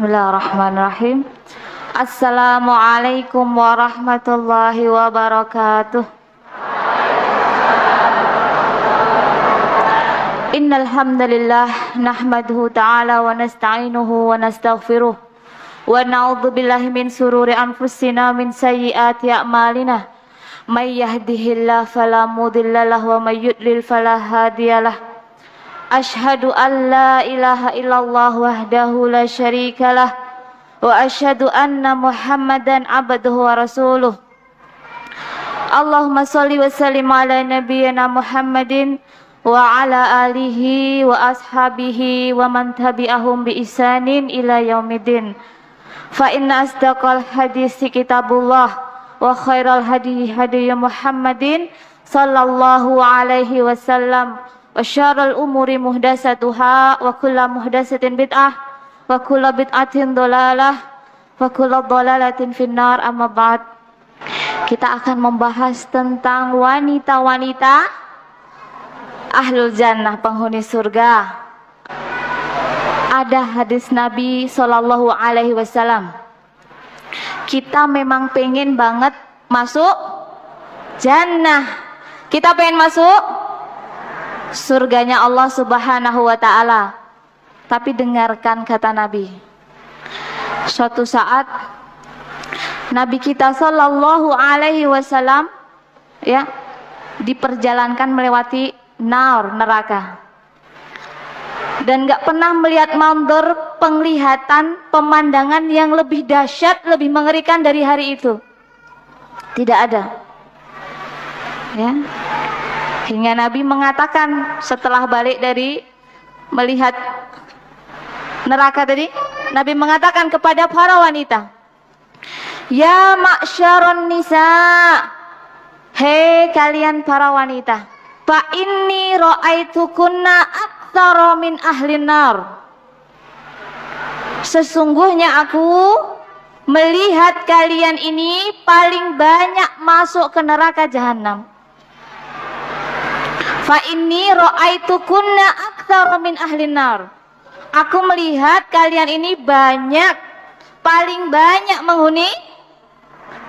Bismillahirrahmanirrahim. Assalamualaikum warahmatullahi wabarakatuh. Innal hamdalillah nahmaduhu ta'ala wa nasta'inuhu wa nastaghfiruh wa na'udzu billahi min sururi anfusina min sayyiati a'malina. May yahdihillahu fala mudilla lahu wa may yudlil fala hadiyalah. Ashhadu an la ilaha illallah wahdahu la syarikalah wa ashhadu anna Muhammadan abduhu wa rasuluh. Allahumma shalli wa sallim ala nabiyyina Muhammadin wa ala alihi wa ashabihi wa man tabi'ahum bi ihsanin ila yaumiddin. Fa inna asdaqal hadisi kitabullah wa khairal hadi hadi Muhammadin sallallahu alaihi wasallam. Wa syarrul umuri muhdatsatuha wa kullu muhdatsatin bid'ah wa kullu bid'atin dhalalah wa kullu dhalalatin finnar. Amma ba'd. Kita akan membahas tentang wanita-wanita ahlul jannah, penghuni surga. Ada hadis Nabi sallallahu alaihi wasallam. Kita memang pengen banget masuk jannah. Kita pengen masuk surganya Allah Subhanahu wa ta'ala. Tapi dengarkan kata Nabi. Suatu saat Nabi kita sallallahu alaihi wasallam diperjalankan melewati neraka. Dan gak pernah melihat manzor penglihatan pemandangan yang lebih dahsyat, lebih mengerikan dari hari itu. Tidak ada. Hingga Nabi mengatakan setelah balik dari melihat neraka tadi, Nabi mengatakan kepada para wanita, ya ma'syaron nisa, hei kalian para wanita, fa inni ra'aitukunna aktsara min ahlin nar. Sesungguhnya aku melihat kalian ini paling banyak masuk ke neraka jahanam. Fa inni ra'aitukunna aktsara min ahlin nar. Aku melihat kalian ini paling banyak menghuni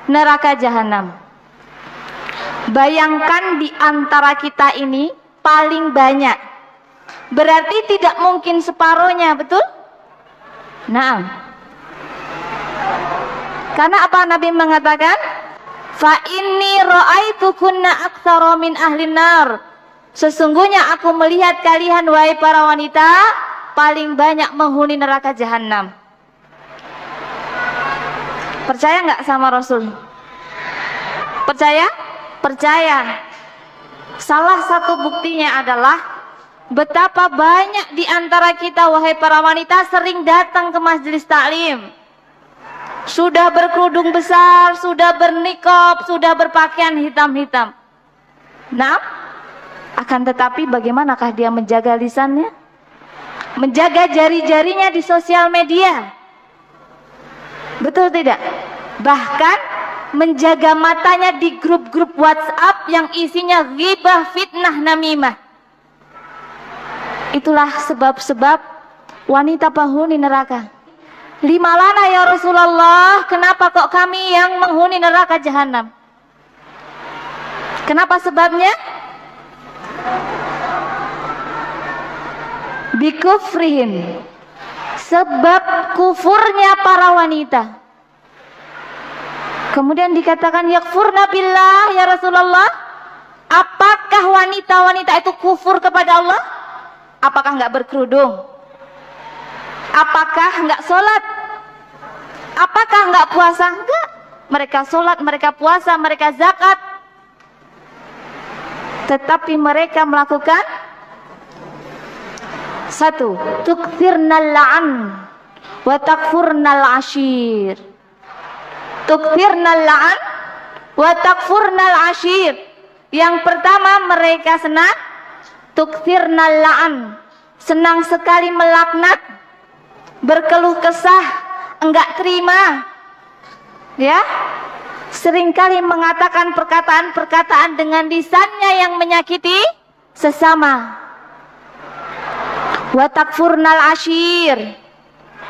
neraka jahanam. Bayangkan di antara kita ini paling banyak. Berarti tidak mungkin separuhnya, betul? Nah. Karena apa Nabi mengatakan? Fa inni ra'aitukunna aktsara min ahlin nar. Sesungguhnya aku melihat kalian wahai para wanita paling banyak menghuni neraka jahanam. Percaya nggak sama Rasul? Percaya? Percaya. Salah satu buktinya adalah betapa banyak di antara kita wahai para wanita sering datang ke majelis taklim. Sudah berkerudung besar, sudah bernikab, sudah berpakaian hitam-hitam. Nah, akan tetapi bagaimanakah dia menjaga lisannya? Menjaga jari-jarinya di sosial media? Betul tidak? Bahkan menjaga matanya di grup-grup WhatsApp yang isinya ghibah, fitnah, namimah. Itulah sebab-sebab wanita penghuni neraka. Lima lana ya Rasulullah, kenapa kok kami yang menghuni neraka jahanam? Kenapa sebabnya? Bikufrihin, sebab kufurnya para wanita. Kemudian dikatakan yakfurna billah ya Rasulullah. Apakah wanita-wanita itu kufur kepada Allah? Apakah enggak berkerudung? Apakah enggak sholat? Apakah enggak puasa? Enggak. Mereka sholat, mereka puasa, mereka zakat. Tetapi mereka melakukan satu, tukthirnal la'an wa takfurnal ashir. Tukthirnal la'an wa takfurnal ashir. Yang pertama mereka senang tukthirnal la'an, senang sekali melaknat, berkeluh kesah, enggak terima, seringkali mengatakan perkataan-perkataan dengan lisannya yang menyakiti sesama. Wa takfurnal ashir,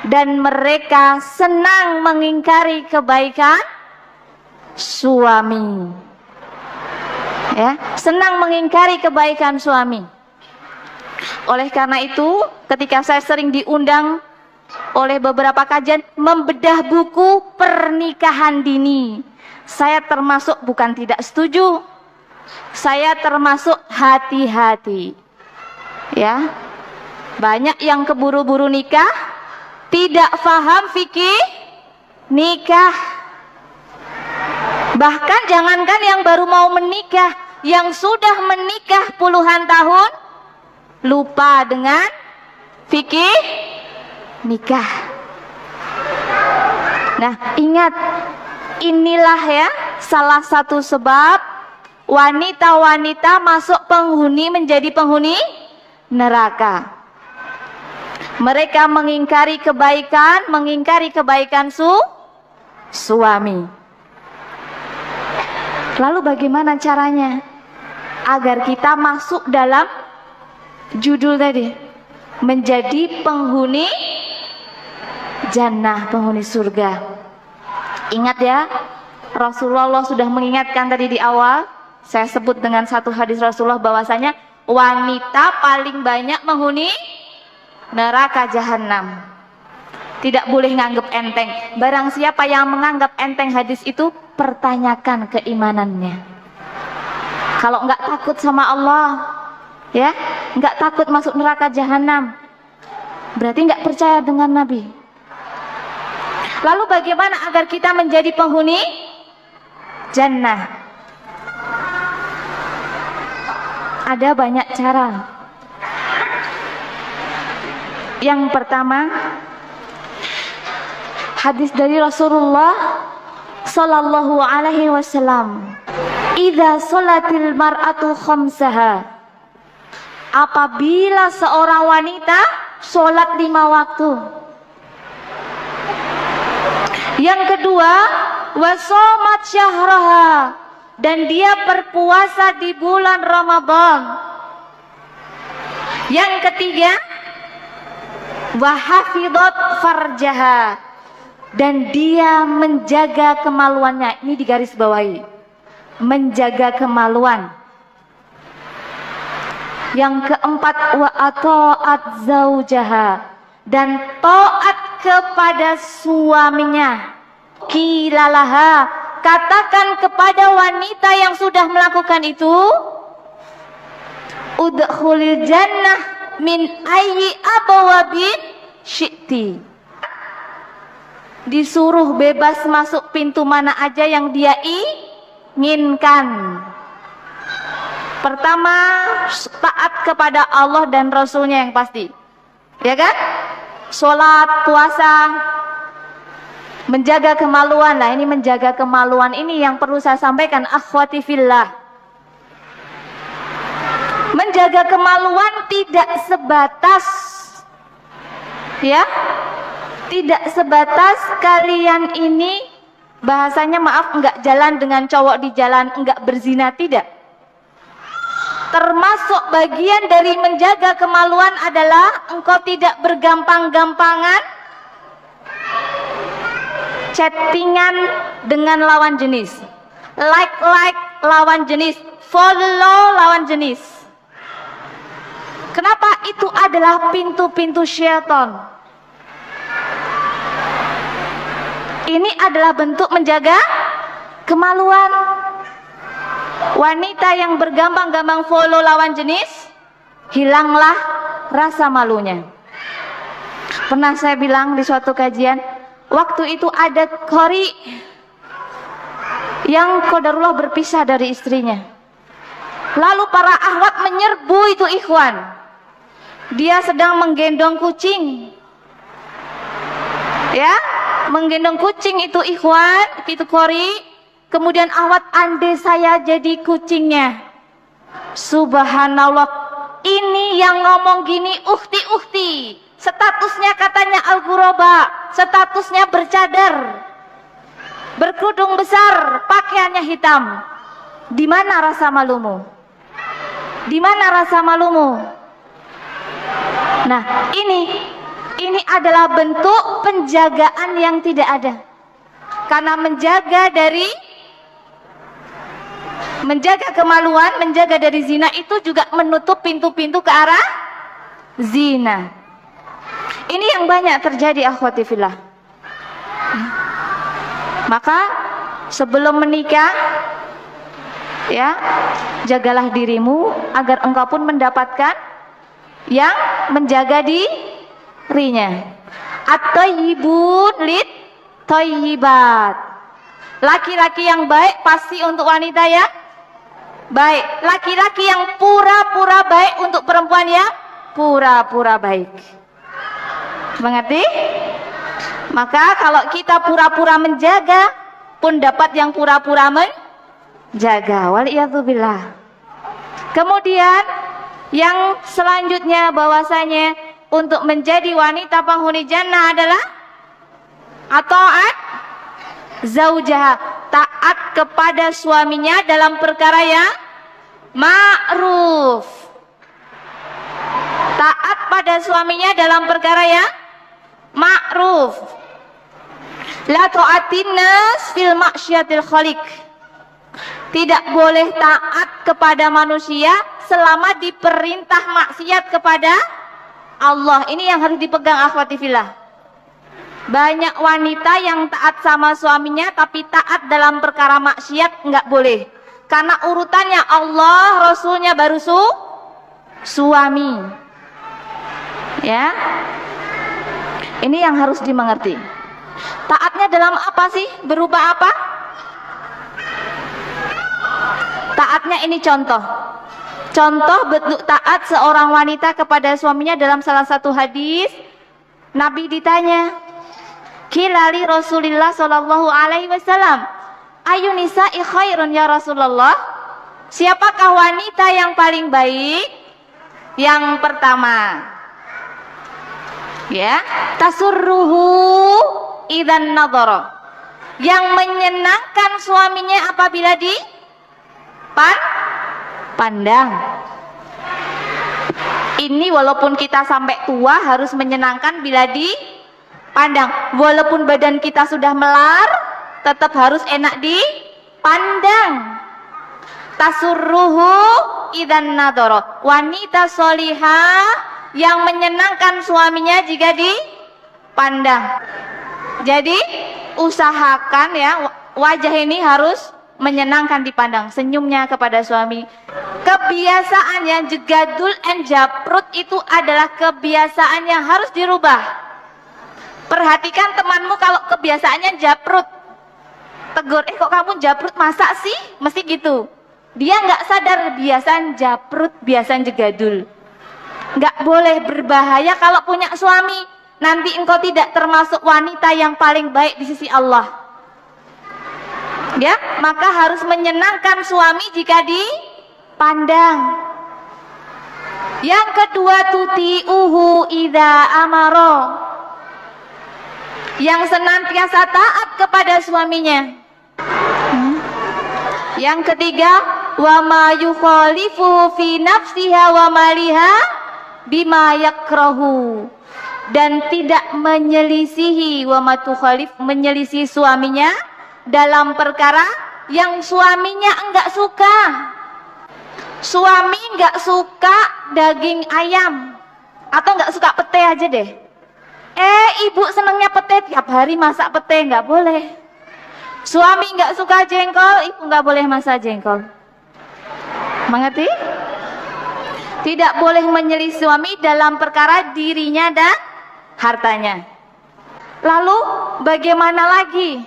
dan mereka senang mengingkari kebaikan suami. Ya, senang mengingkari kebaikan suami. Oleh karena itu, ketika saya sering diundang oleh beberapa kajian membedah buku pernikahan dini, saya termasuk bukan tidak setuju, saya termasuk hati-hati. Ya, banyak yang keburu-buru nikah, tidak paham fikih nikah. Bahkan jangankan yang baru mau menikah, yang sudah menikah puluhan tahun lupa dengan fikih nikah. Nah, ingat, inilah ya salah satu sebab wanita-wanita masuk menjadi penghuni neraka. Mereka mengingkari kebaikan suami. Lalu bagaimana caranya agar kita masuk dalam judul tadi, menjadi penghuni jannah, penghuni surga? Ingat ya, Rasulullah sudah mengingatkan tadi di awal. Saya sebut dengan satu hadis Rasulullah bahwasanya wanita paling banyak menghuni neraka jahanam. Tidak boleh nganggap enteng. Barang siapa yang menganggap enteng hadis itu, pertanyakan keimanannya. Kalau nggak takut sama Allah, ya, nggak takut masuk neraka jahanam, berarti nggak percaya dengan Nabi. Lalu bagaimana agar kita menjadi penghuni jannah? Ada banyak cara. Yang pertama, hadis dari Rasulullah sallallahu alaihi wasallam, "Idza sholatil mar'atu khamsaha." Apabila seorang wanita sholat 5 waktu. Yang kedua, wa shomat syahraha, dan dia berpuasa di bulan Ramadan. Yang ketiga, wa hafidhat farjaha, dan dia menjaga kemaluannya. Ini digarisbawahi, menjaga kemaluan. Yang keempat, wa ata'at zaujaha, dan taat kepada suaminya. Kilalaha, katakan kepada wanita yang sudah melakukan itu, udkhulil jannah min ayyi abwabin syi'ti. Disuruh bebas masuk pintu mana aja yang dia inginkan. Pertama, taat kepada Allah dan Rasulnya yang pasti, ya kan? Sholat, puasa, menjaga kemaluan. Nah, ini menjaga kemaluan ini yang perlu saya sampaikan, akhwati fillah. Menjaga kemaluan tidak sebatas, ya, tidak sebatas kalian ini bahasanya, maaf, enggak jalan dengan cowok di jalan, enggak berzina, tidak. Termasuk bagian dari menjaga kemaluan adalah engkau tidak bergampang-gampangan chattingan dengan lawan jenis, like lawan jenis, follow lawan jenis. Kenapa? Itu adalah pintu-pintu syaitan. Ini adalah bentuk menjaga kemaluan. Wanita yang bergampang-gampang follow lawan jenis, hilanglah rasa malunya. Pernah saya bilang di suatu kajian, waktu itu ada qori yang qadarullah berpisah dari istrinya. Lalu para ahwat menyerbu itu ikhwan. Dia sedang menggendong kucing, ya, menggendong kucing itu ikhwan, itu qori. Kemudian ahwat, andai saya jadi kucingnya. Subhanallah, ini yang ngomong gini ukhti-ukhti, statusnya katanya al-ghuraba, statusnya bercadar, berkerudung besar, pakaiannya hitam. Di mana rasa malumu? Di mana rasa malumu? Nah, ini Ini adalah bentuk penjagaan yang tidak ada. Karena menjaga kemaluan, menjaga dari zina itu juga menutup pintu-pintu ke arah zina. Ini yang banyak terjadi, akhwati fillah. Maka sebelum menikah, ya, jagalah dirimu agar engkau pun mendapatkan yang menjaga dirinya. At-thayyibun lit thayyibat. Laki-laki yang baik pasti untuk wanita yang baik. Laki-laki yang pura-pura baik untuk perempuan yang pura-pura baik. Mengerti? Maka kalau kita pura-pura menjaga, pun dapat yang pura-pura menjaga. Waliyadzubillah. Kemudian yang selanjutnya bahwasanya untuk menjadi wanita penghuni jannah adalah taat zaujaha, taat kepada suaminya dalam perkara yang ma'ruf. Taat pada suaminya dalam perkara yang ma'ruf. La ta'atin nas fil maksyatil khaliq. Tidak boleh taat kepada manusia selama diperintah maksiat kepada Allah. Ini yang harus dipegang, akhwati fillah. Banyak wanita yang taat sama suaminya tapi taat dalam perkara maksiat nggak boleh. Karena urutannya Allah, Rasulnya baru suami. Ya. Ini yang harus dimengerti. Taatnya dalam apa sih? Berubah apa? Taatnya ini contoh. Contoh bentuk taat seorang wanita kepada suaminya dalam salah satu hadis. Nabi ditanya, "Kilali Rasulillah sallallahu alaihi wasallam, ayu nisa'i khairun ya Rasulullah?" Siapakah wanita yang paling baik? Yang pertama, ya, tasurruhu idzan nadhara. Yang menyenangkan suaminya apabila pandang. Ini walaupun kita sampai tua harus menyenangkan bila dipandang. Walaupun badan kita sudah melar, tetap harus enak dipandang. Tasurruhu idzan nadhara. Wanita solihah yang menyenangkan suaminya jika dipandang. Jadi usahakan ya, wajah ini harus menyenangkan dipandang, senyumnya kepada suami. Kebiasaan yang jegadul and japrut itu adalah kebiasaan yang harus dirubah. Perhatikan temanmu kalau kebiasaannya japrut, tegur, kok kamu japrut, masa sih? Mesti gitu. Dia nggak sadar biasaan japrut, biasaan jegadul. Nggak boleh, berbahaya kalau punya suami. Nanti engkau tidak termasuk wanita yang paling baik di sisi Allah. Ya, maka harus menyenangkan suami jika dipandang. Yang kedua, tuti'uhu idza amara. Yang senantiasa taat kepada suaminya. Yang ketiga, wa ma yukhalifu fi nafsiha wa maliha bima yakrahu. Dan tidak menyelisihi, wa ma tukhalif, menyelisih suaminya dalam perkara yang suaminya enggak suka. Suami enggak suka daging ayam atau enggak suka pete aja deh. Ibu senangnya pete, tiap hari masak pete, enggak boleh. Suami enggak suka jengkol, ibu enggak boleh masak jengkol. Mengerti? Tidak boleh menyelisih suami dalam perkara dirinya dan hartanya. Lalu bagaimana lagi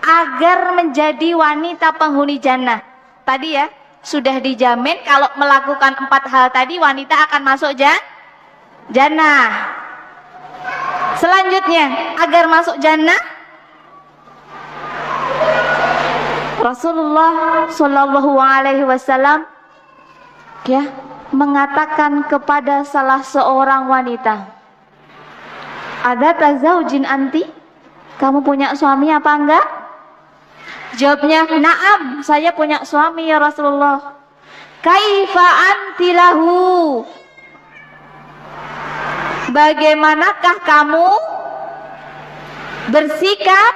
agar menjadi wanita penghuni jannah? Tadi ya, sudah dijamin kalau melakukan 4 hal tadi wanita akan masuk jannah. Selanjutnya, agar masuk jannah, Rasulullah Shallallahu Alaihi Wasallam ya mengatakan kepada salah seorang wanita, "Ada tazaujin anti? Kamu punya suami apa enggak?" Jawabnya, "Na'am, saya punya suami ya Rasulullah." "Kaifa anti lahu?" bagaimanakah kamu bersikap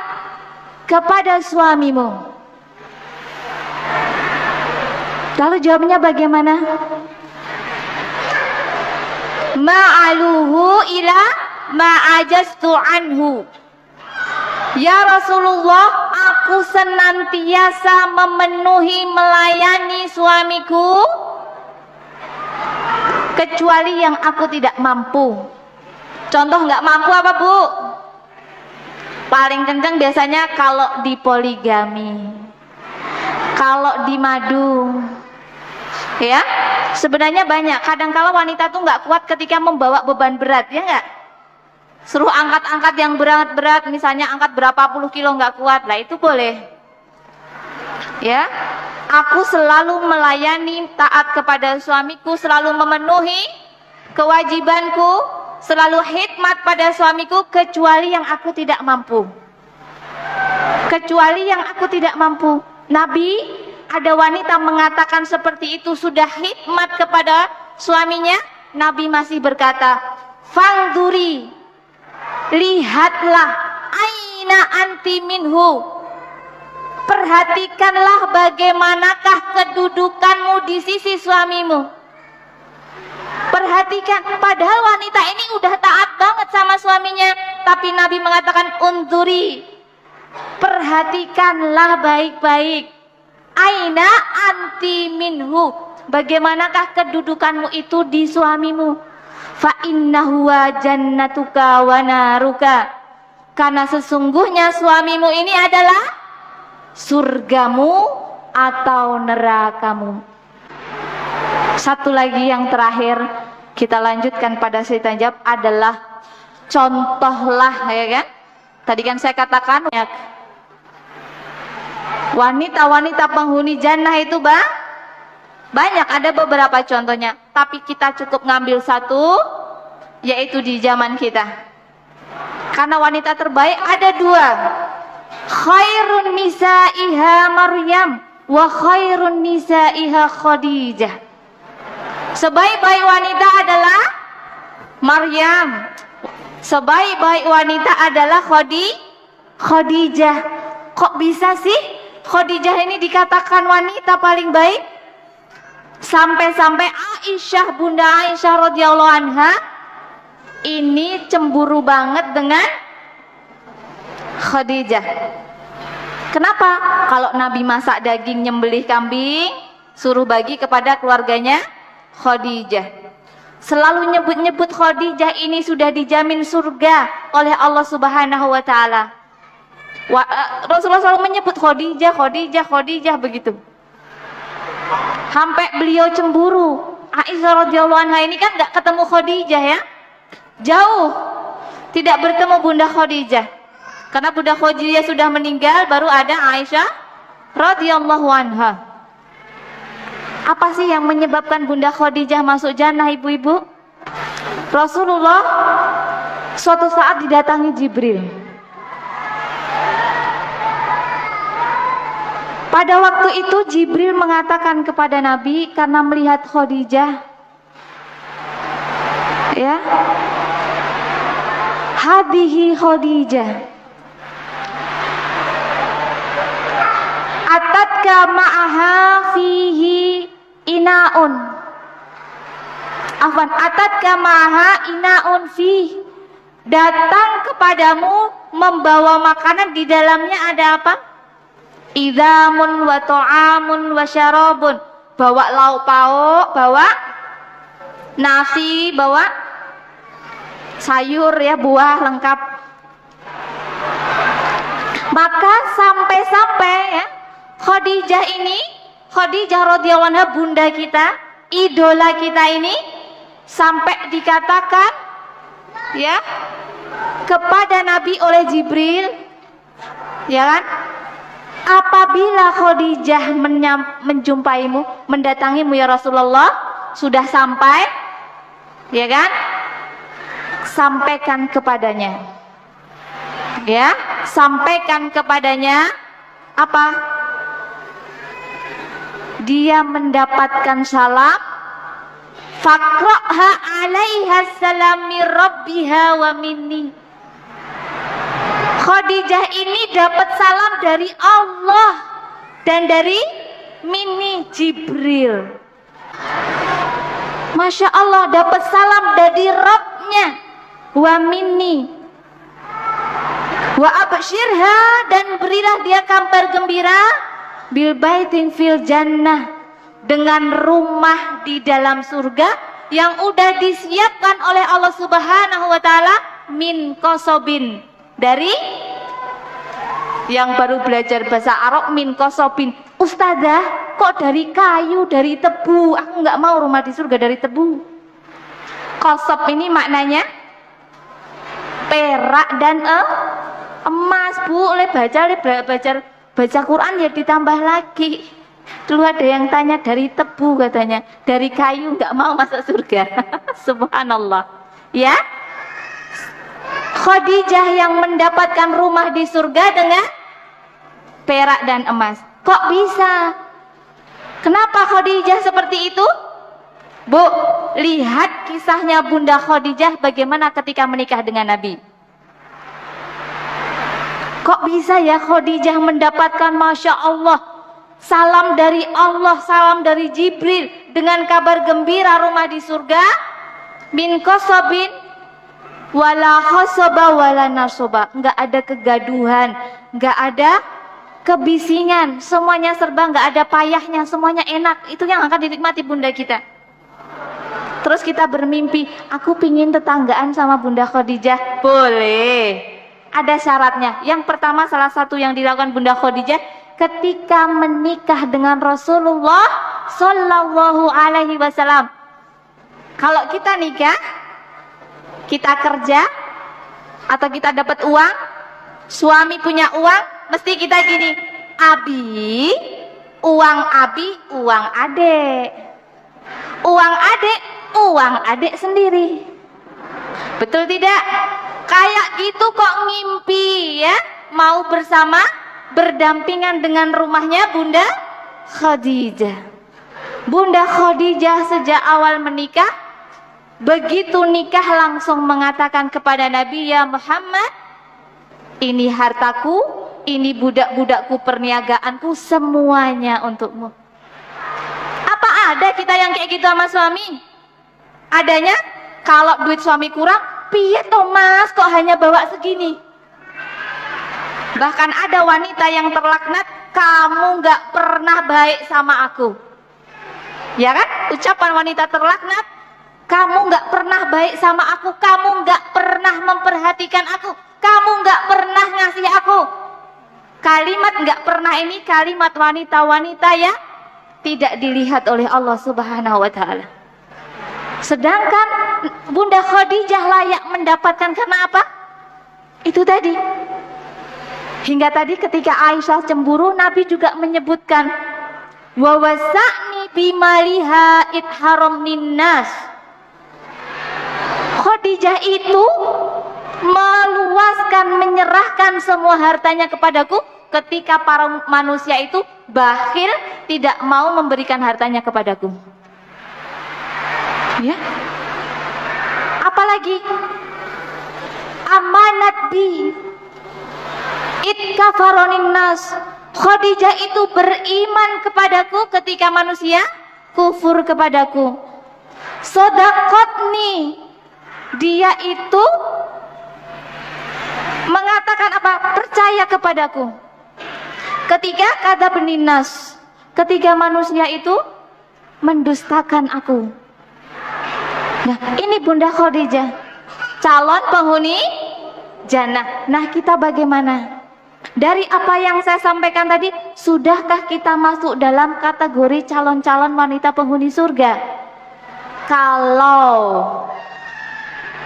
kepada suamimu? Lalu jawabnya bagaimana? Ma'aluhu ila ma'ajastu anhu. Ya Rasulullah, aku senantiasa memenuhi melayani suamiku kecuali yang aku tidak mampu. Contoh nggak mampu apa, Bu? Paling kenceng biasanya kalau di poligami, kalau di madu. Ya, sebenarnya banyak. Kadang-kala wanita tuh nggak kuat ketika membawa beban berat, ya nggak? Suruh angkat-angkat yang berat-berat, misalnya angkat berapa puluh kilo nggak kuat, lah itu boleh. Ya, aku selalu melayani, taat kepada suamiku, selalu memenuhi kewajibanku, selalu khidmat pada suamiku kecuali yang aku tidak mampu. Kecuali yang aku tidak mampu. Nabi, ada wanita mengatakan seperti itu, sudah khidmat kepada suaminya, Nabi masih berkata, "Fangduri, lihatlah, aina anti minhu, perhatikanlah bagaimanakah kedudukanmu di sisi suamimu." Perhatikan, padahal wanita ini udah taat banget sama suaminya, tapi Nabi mengatakan, "Unduri, perhatikanlah baik-baik, aina anti minhu, bagaimanakah kedudukanmu itu di suamimu. Fa innahu wa jannatuka wa naruka, karena sesungguhnya suamimu ini adalah surgamu atau nerakamu." Satu lagi yang terakhir kita lanjutkan pada cerita jawab adalah contohlah, ya kan? Tadi kan saya katakan wanita-wanita penghuni jannah itu banyak, ada beberapa contohnya, tapi kita cukup ngambil satu, yaitu di zaman kita. Karena wanita terbaik ada dua. Khairun nisaiha Maryam wa khairun nisaiha Khadijah. Sebaik-baik wanita adalah Maryam, sebaik-baik wanita adalah Khadijah. Kok bisa sih Khadijah ini dikatakan wanita paling baik? Sampai-sampai Aisyah, Bunda Aisyah radhiyallahu anha ini cemburu banget dengan Khadijah. Kenapa? Kalau Nabi masak daging, nyembelih kambing, suruh bagi kepada keluarganya Khadijah. Selalu nyebut-nyebut Khadijah ini sudah dijamin surga oleh Allah Subhanahu wa taala. Rasulullah selalu menyebut Khadijah begitu. Sampai beliau cemburu. Aisyah radhiyallahu anha ini kan nggak ketemu Khadijah, ya. Jauh tidak bertemu Bunda Khadijah. Karena Bunda Khadijah sudah meninggal, baru ada Aisyah radhiyallahu anha. Apa sih yang menyebabkan Bunda Khadijah masuk jannah, ibu-ibu? Rasulullah suatu saat didatangi Jibril. Pada waktu itu Jibril mengatakan kepada Nabi karena melihat Khadijah, ya, hadihi Khadijah, atatka ma'aha fihi inaun, afwan, atatka ma'aha inaun fi, datang kepadamu membawa makanan, di dalamnya ada apa? Idzamun wa ta'amun wa syarabun, bawa lauk pauk, bawa nasi, bawa sayur, ya, buah lengkap. Maka sampai-sampai, ya, Khadijah radhiyallahu anha, bunda kita, idola kita ini, sampai dikatakan, ya, kepada Nabi oleh Jibril, ya kan, apabila Khadijah menjumpaimu, mendatangimu ya Rasulullah, sudah sampai, ya kan, sampaikan kepadanya, ya, sampaikan kepadanya apa? Dia mendapatkan salam Faqra'ha 'alaiha salam min rabbiha wa minni. Khadijah ini dapat salam dari Allah dan dari minni, Jibril. Masya Allah, dapat salam dari Rabbnya. Wa minni wa abshirha, dan berilah dia kabar gembira bil baitin fil jannah, dengan rumah di dalam surga yang udah disiapkan oleh Allah Subhanahu wa taala, min kosobin, dari yang baru belajar bahasa Arab, min kosobin. Ustazah, kok dari kayu, dari tebu? Aku nggak mau rumah di surga dari tebu. Kosob ini maknanya perak dan emas, Bu. Oleh baca Quran ya ditambah lagi. Dulu ada yang tanya dari tebu, katanya dari kayu nggak mau masuk surga. Subhanallah. Ya, Khadijah yang mendapatkan rumah di surga dengan perak dan emas. Kok bisa? Kenapa Khadijah seperti itu? Bu, lihat kisahnya Bunda Khadijah bagaimana ketika menikah dengan Nabi. Kok bisa ya Khadijah mendapatkan, Masya Allah, salam dari Allah, salam dari Jibril dengan kabar gembira rumah di surga, min kosobin wala khosoba wala nasoba. Nggak ada kegaduhan, nggak ada kebisingan, semuanya serba nggak ada payahnya, semuanya enak. Itu yang akan dinikmati bunda kita. Terus kita bermimpi, aku pingin tetanggaan sama Bunda Khadijah. Boleh, ada syaratnya. Yang pertama, salah satu yang dilakukan Bunda Khadijah ketika menikah dengan Rasulullah Sallallahu Alaihi Wasallam. Kalau kita nikah, kita kerja atau kita dapat uang, suami punya uang, mesti kita gini, Abi, uang Abi, uang adek, uang adek, uang adek sendiri. Betul tidak? Kayak gitu kok ngimpi ya, mau bersama, berdampingan dengan rumahnya Bunda Khadijah. Bunda Khadijah sejak awal menikah, begitu nikah langsung mengatakan kepada Nabi, ya Muhammad, ini hartaku, ini budak-budakku, perniagaanku, semuanya untukmu. Apa ada kita yang kayak gitu sama suami? Adanya, kalau duit suami kurang, piye toh mas, kok hanya bawa segini? Bahkan ada wanita yang terlaknat, kamu gak pernah baik sama aku. Ya kan? Ucapan wanita terlaknat, kamu gak pernah baik sama aku, kamu gak pernah memperhatikan aku, kamu gak pernah ngasih aku. Kalimat gak pernah ini kalimat wanita-wanita yang tidak dilihat oleh Allah Subhanahu wa Ta'ala. Sedangkan Bunda Khadijah layak mendapatkan karena apa? Itu tadi. Hingga tadi ketika Aisyah cemburu, Nabi juga menyebutkan, wa wasa'ni bimaliha itharam ninnas. Khadijah itu meluaskan, menyerahkan semua hartanya kepadaku ketika para manusia itu bakhil, tidak mau memberikan hartanya kepadaku. Ya. Apalagi amanat bi itkafaronin nas. Khadijah itu beriman kepadaku ketika manusia kufur kepadaku. Sodakotni, dia itu mengatakan apa? Percaya kepadaku ketika kata beninas, ketika manusia itu mendustakan aku. Nah, ini Bunda Khadijah, calon penghuni jannah. Nah, kita bagaimana? Dari apa yang saya sampaikan tadi, sudahkah kita masuk dalam kategori calon-calon wanita penghuni surga? Kalau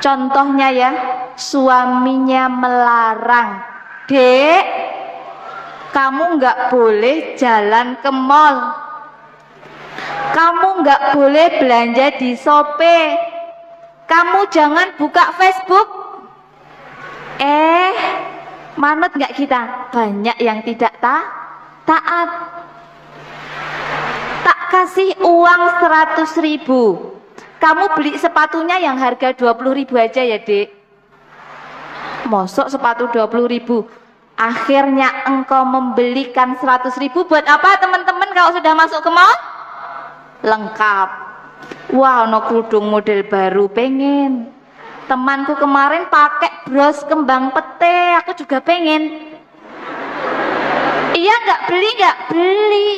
contohnya ya, suaminya melarang, Dek, kamu nggak boleh jalan ke mall, kamu nggak boleh belanja di Shopee, kamu jangan buka Facebook. Manut nggak kita? Banyak yang tidak taat. Tak kasih uang 100.000, kamu beli sepatunya yang harga 20.000 aja ya dek. Mosok sepatu 20.000, akhirnya engkau membelikan 100.000 buat apa teman-teman kalau sudah masuk ke mall? Lengkap. Wah, no kerudung model baru pengen. Temanku kemarin pakai bros kembang pete, aku juga pengen. Iya nggak beli, nggak beli.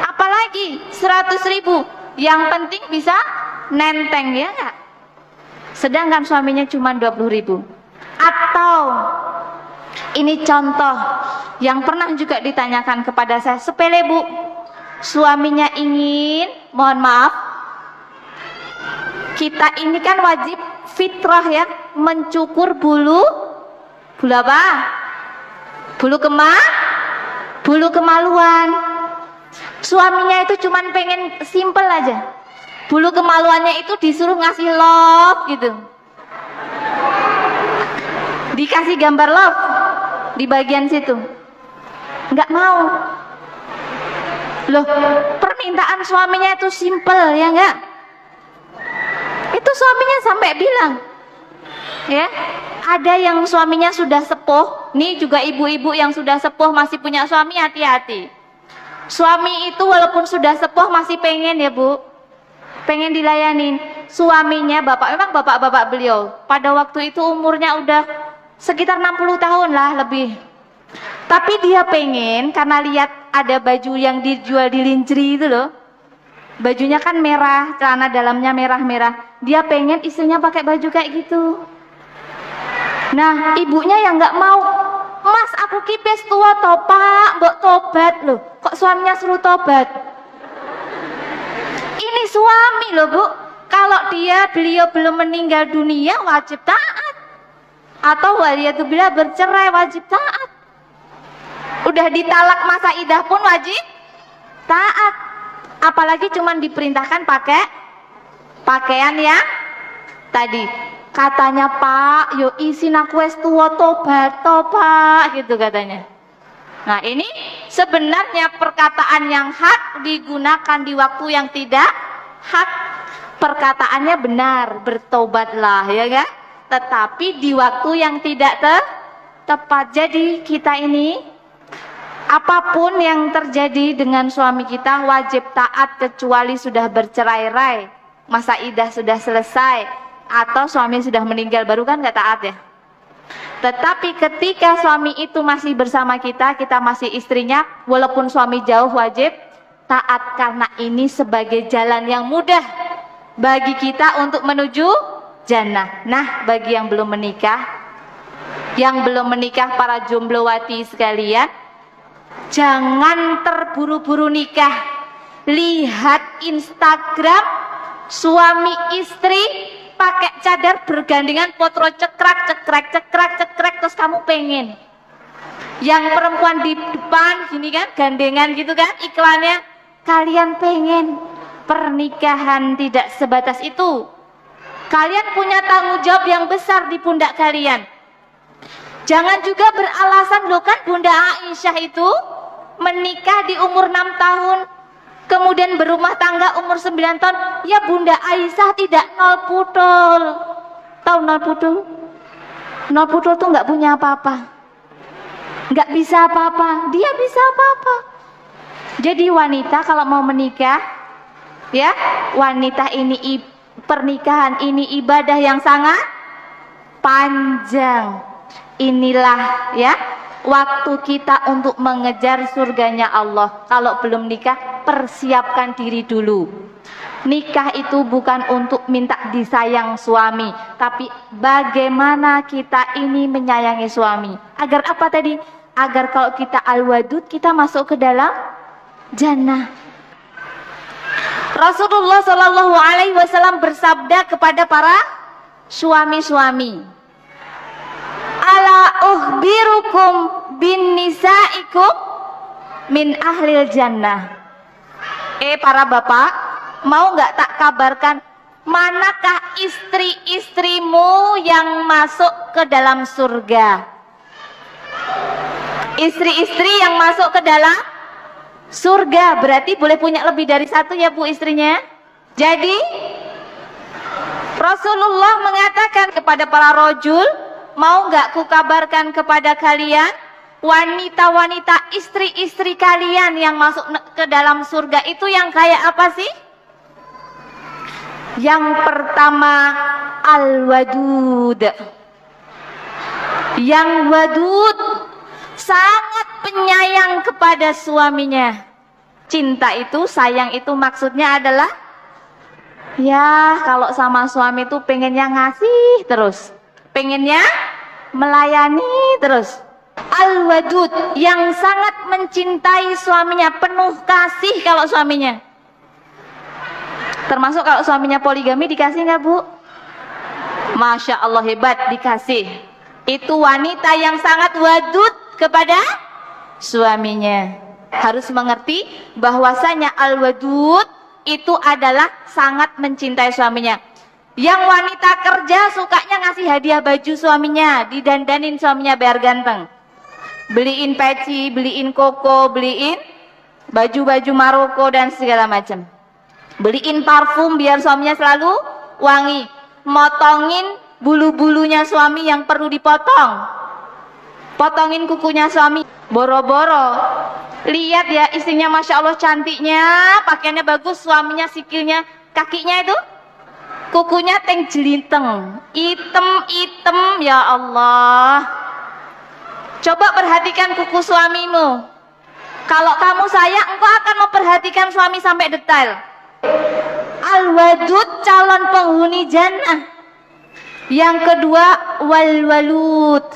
Apalagi 100.000, yang penting bisa nenteng ya nggak? Sedangkan suaminya cuma 20.000. Atau ini contoh yang pernah juga ditanyakan kepada saya, sepele bu, suaminya ingin, mohon maaf, kita ini kan wajib fitrah ya, mencukur bulu apa? Bulu kemaluan. Suaminya itu cuman pengen simple aja, bulu kemaluannya itu disuruh ngasih love gitu, dikasih gambar love di bagian situ, nggak mau. Loh, permintaan suaminya itu simple ya nggak? Itu suaminya sampai bilang ya, ada yang suaminya sudah sepuh. Nih juga ibu-ibu yang sudah sepuh masih punya suami, hati-hati. Suami itu walaupun sudah sepuh masih pengen ya bu, pengen dilayanin. Suaminya memang bapak-bapak beliau pada waktu itu umurnya udah sekitar 60 tahun lah lebih. Tapi dia pengen, karena lihat ada baju yang dijual di lingerie itu loh, bajunya kan merah, celana dalamnya merah-merah, dia pengen istrinya pakai baju kayak gitu. Nah ibunya yang nggak mau, mas aku kipes tua topak, mbok tobat. Loh kok suaminya suruh tobat? Ini suami loh bu, kalau beliau belum meninggal dunia wajib taat, atau waliyatubillah bercerai wajib taat. Udah ditalak masa idah pun wajib taat, apalagi cuman diperintahkan pakai pakaian yang tadi katanya, pak yo isin aku wis tuwa tobat pak gitu katanya. Nah ini sebenarnya perkataan yang hak digunakan di waktu yang tidak hak. Perkataannya benar, bertobatlah ya kan, tetapi di waktu yang tidak tepat. Jadi kita ini apapun yang terjadi dengan suami kita wajib taat, kecuali sudah bercerai-rai, masa idah sudah selesai, atau suami sudah meninggal baru kan nggak taat ya. Tetapi ketika suami itu masih bersama kita, kita masih istrinya, walaupun suami jauh wajib taat, karena ini sebagai jalan yang mudah bagi kita untuk menuju jannah. Nah bagi yang belum menikah para jomblowati sekalian, jangan terburu-buru nikah. Lihat Instagram suami istri pakai cadar bergandengan, potro cekrek terus kamu pengen. Yang perempuan di depan gini kan, gandengan gitu kan iklannya, kalian pengen. Pernikahan tidak sebatas itu. Kalian punya tanggung jawab yang besar di pundak kalian. Jangan juga beralasan, loh kan Bunda Aisyah itu menikah di umur 6 tahun, kemudian berumah tangga umur 9 tahun. Ya Bunda Aisyah tidak nol putol. Tahu nol putol? Nol putol tuh nggak punya apa-apa, nggak bisa apa-apa, dia bisa apa-apa. Jadi wanita kalau mau menikah, ya wanita ini, pernikahan ini ibadah yang sangat panjang. Inilah ya waktu kita untuk mengejar surganya Allah. Kalau belum nikah, persiapkan diri dulu. Nikah itu bukan untuk minta disayang suami, tapi bagaimana kita ini menyayangi suami. Agar apa tadi? Agar kalau kita al-wadud, kita masuk ke dalam jannah. Rasulullah Shallallahu Alaihi Wasallam bersabda kepada para suami-suami, ala ukhbirukum bin nisaikum min ahlil jannah. Para bapak, mau nggak tak kabarkan manakah istri-istrimu yang masuk ke dalam surga? Istri-istri yang masuk ke dalam surga berarti boleh punya lebih dari satu ya bu istrinya. Jadi Rasulullah mengatakan kepada para rajul, mau nggak kukabarkan kepada kalian wanita-wanita istri-istri kalian yang masuk ke dalam surga itu yang kayak apa sih? Yang pertama al-wadud. Yang wadud, sangat penyayang kepada suaminya. Cinta itu, sayang itu maksudnya adalah, ya kalau sama suami itu pengennya ngasih terus, pengennya melayani terus. Al-wadud, yang sangat mencintai suaminya, penuh kasih kalau suaminya. Termasuk kalau suaminya poligami dikasih nggak Bu? Masya Allah, hebat, dikasih. Itu wanita yang sangat wadud kepada suaminya. Harus mengerti bahwasanya al-wadud itu adalah sangat mencintai suaminya. Yang wanita kerja sukanya ngasih hadiah baju suaminya, didandanin suaminya biar ganteng, beliin peci, beliin koko, beliin baju-baju Maroko dan segala macam, beliin parfum biar suaminya selalu wangi, motongin bulu-bulunya suami yang perlu dipotong, potongin kukunya suami, boro-boro lihat ya istrinya Masya Allah cantiknya, pakaiannya bagus, suaminya sikilnya, kakinya itu kukunya teng jelinteng, item-item, ya Allah. Coba perhatikan kuku suamimu. Kalau kamu sayang, engkau akan memperhatikan suami sampai detail. Al-wadud, calon penghuni jannah. Yang kedua wal-walud,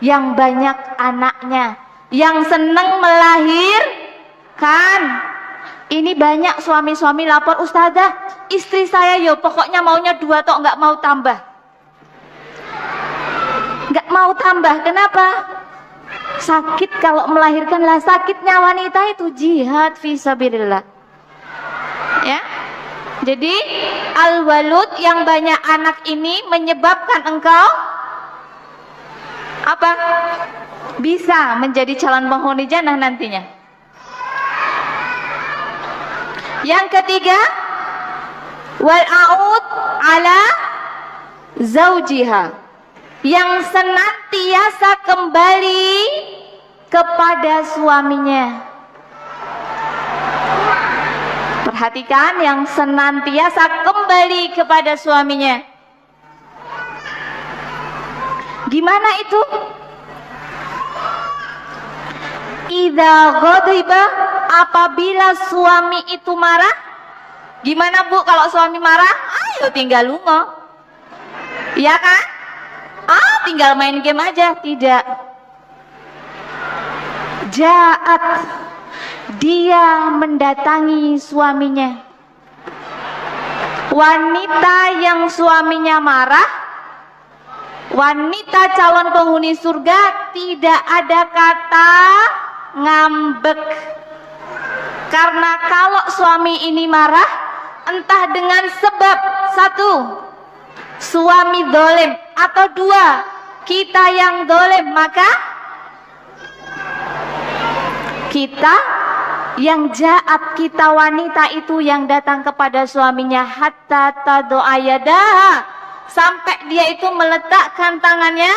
yang banyak anaknya, yang senang melahirkan. Ini banyak suami-suami lapor, Ustazah, istri saya yo pokoknya maunya 2 tok, nggak mau tambah. Nggak mau tambah, kenapa? Sakit kalau melahirkan lah, sakitnya wanita itu jihad fisabilillah. Ya. Jadi al-walud, yang banyak anak ini menyebabkan engkau apa? Bisa menjadi calon penghuni jannah nantinya. Yang ketiga wal-a'ud ala zaujiha, yang senantiasa kembali kepada suaminya. Perhatikan, yang senantiasa kembali kepada suaminya. Gimana itu? Idza ghadiba, apabila suami itu marah. Gimana Bu kalau suami marah? Ayo tinggal lungo. Iya kan? Tinggal main game aja. Tidak. Ja'at, dia mendatangi suaminya. Wanita yang suaminya marah, wanita calon penghuni surga, tidak ada kata ngambek. Karena kalau suami ini marah, entah dengan sebab 1, suami dolim, atau 2, kita yang dolim, maka kita yang jaat, kita wanita itu yang datang kepada suaminya, hatta tadu'a yadaha, sampai dia itu meletakkan tangannya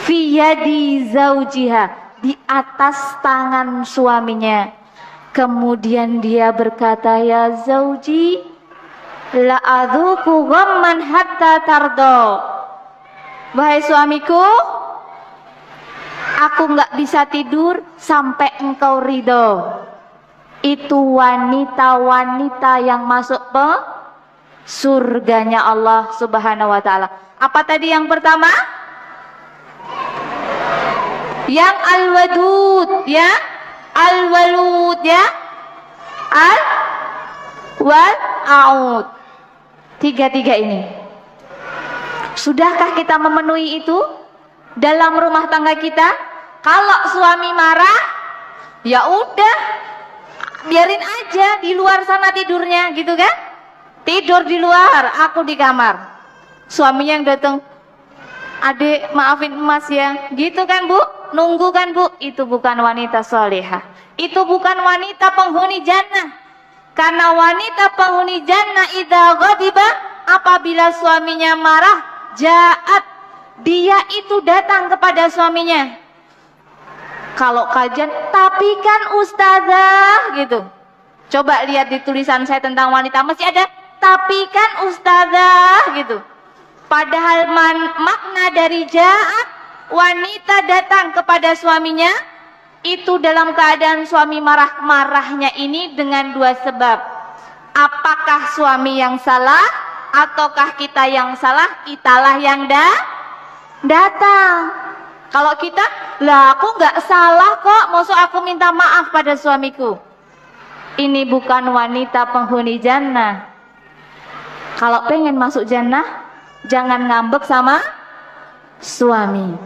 fi yadi zaujiha, di atas tangan suaminya. Kemudian dia berkata, ya zauji, la adzuku ghamman hatta tardo. Wahai suamiku, aku nggak bisa tidur sampai engkau ridho. Itu wanita-wanita yang masuk ke surganya Allah Subhanahu wa ta'ala. Apa tadi yang pertama? Yang al-wadud, ya, al-walud, ya, al-wal-a'ud. 3 ini. Sudahkah kita memenuhi itu dalam rumah tangga kita? Kalau suami marah, ya udah, biarin aja di luar sana tidurnya, gitu kan? Tidur di luar, aku di kamar. Suaminya yang datang, adik maafin emas ya, gitu kan Bu? Nunggu kan Bu? Itu bukan wanita solehah, itu bukan wanita penghuni jannah. Karena wanita penghuni jannah idza ghadiba, apabila suaminya marah, ja'at, dia itu datang kepada suaminya. Kalau kajian, tapi kan ustazah gitu. Coba lihat di tulisan saya tentang wanita, masih ada tapi kan ustazah gitu. Padahal makna dari ja'at, wanita datang kepada suaminya, itu dalam keadaan suami marah. Marahnya ini dengan dua sebab. Apakah suami yang salah ataukah kita yang salah? Kitalah yang datang. Kalau kita, lah aku nggak salah kok, maksud aku minta maaf pada suamiku. Ini bukan wanita penghuni jannah. Kalau pengen masuk jannah, jangan ngambek sama suami.